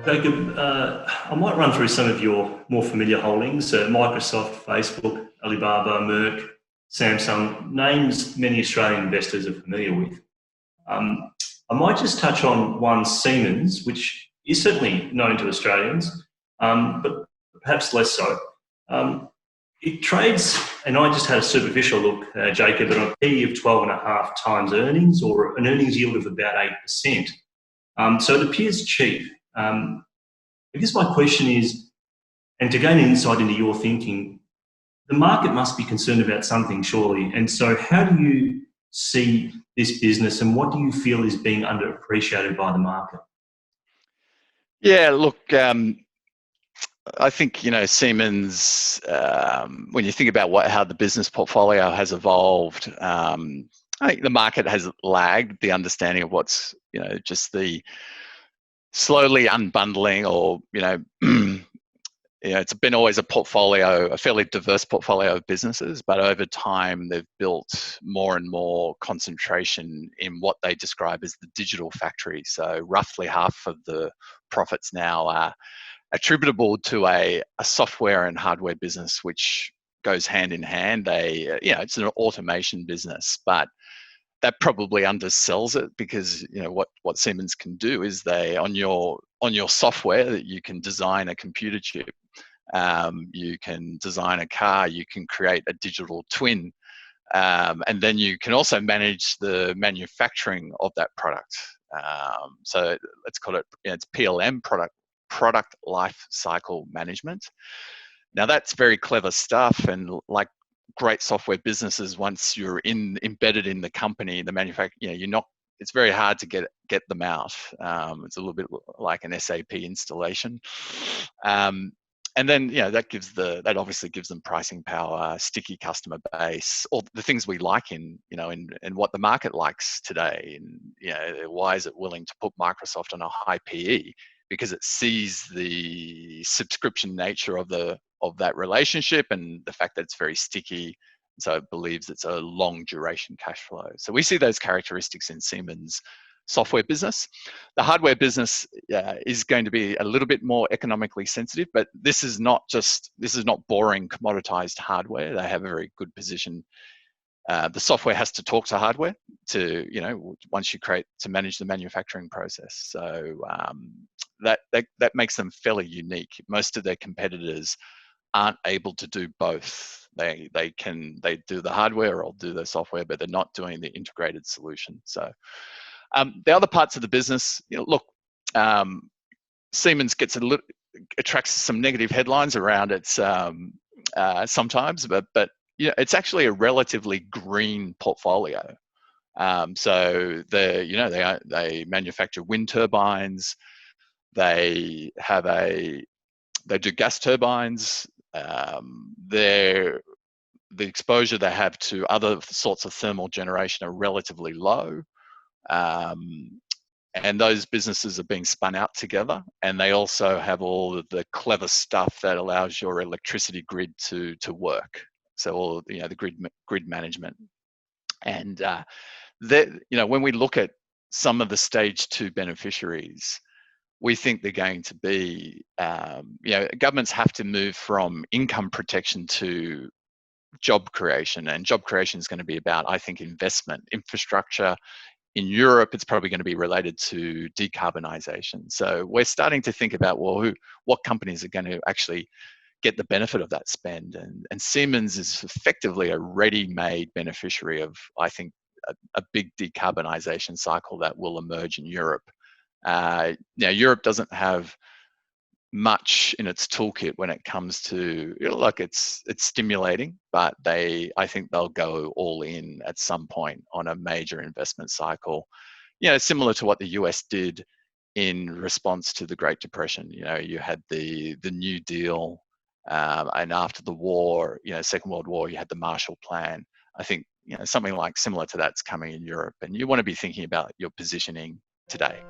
Jacob, I might run through some of your more familiar holdings, Microsoft, Facebook, Alibaba, Merck, Samsung, names many Australian investors are familiar with. Um, I might just touch on one, Siemens, which is certainly known to Australians, but perhaps less so. Um, it trades, and I just had a superficial look, Jacob, at a P of 12 and a half times earnings, or an earnings yield of about 8%. So it appears cheap. I guess my question is, and to gain an insight into your thinking, the market must be concerned about something, surely. And so how do you see this business, and what do you feel is being underappreciated by the market? Yeah, look, I think, Siemens, when you think about how the business portfolio has evolved, I think the market has lagged the understanding of what's, just the slowly unbundling, or, it's been always a fairly diverse portfolio of businesses, but over time they've built more and more concentration in what they describe as the digital factory. So roughly half of the profits now are attributable to a software and hardware business, which goes hand in hand. It's an automation business, but that probably undersells it, because what Siemens can do is on your software, that you can design a computer chip, you can design a car, you can create a digital twin, and then you can also manage the manufacturing of that product. So let's call it, it's PLM, product life cycle management. Now that's very clever stuff, and like great software businesses, once you're embedded in the company, the manufacturer, it's very hard to get them out. It's a little bit like an SAP installation. And then, that obviously gives them pricing power, sticky customer base, all the things we like in what the market likes today. And, why is it willing to put Microsoft on a high PE? Because it sees the subscription nature of that relationship, and the fact that it's very sticky. So it believes it's a long duration cash flow. So we see those characteristics in Siemens software business. The hardware business is going to be a little bit more economically sensitive, but this is not boring commoditized hardware. They have a very good position. The software has to talk to hardware once you create, to manage the manufacturing process. So that makes them fairly unique. Most of their competitors aren't able to do both. They do the hardware or do the software, but they're not doing the integrated solution. So the other parts of the business, Siemens attracts some negative headlines around it sometimes, but it's actually a relatively green portfolio. So they manufacture wind turbines. They do gas turbines. The exposure they have to other sorts of thermal generation are relatively low. And those businesses are being spun out together, and they also have all of the clever stuff that allows your electricity grid to work. So all the grid management, and when we look at some of the stage 2 beneficiaries, we think they're going to be, governments have to move from income protection to job creation, and job creation is going to be about, I think, investment, infrastructure. In Europe, it's probably going to be related to decarbonisation. So we're starting to think about, what companies are going to actually get the benefit of that spend. And Siemens is effectively a ready-made beneficiary of, I think, a big decarbonisation cycle that will emerge in Europe. Europe doesn't have much in its toolkit when it comes to, it's stimulating, but I think they'll go all in at some point on a major investment cycle, similar to what the US did in response to the Great Depression. You had the New Deal, and after the war, Second World War, you had the Marshall Plan. I think, something like similar to that's coming in Europe, and you want to be thinking about your positioning today.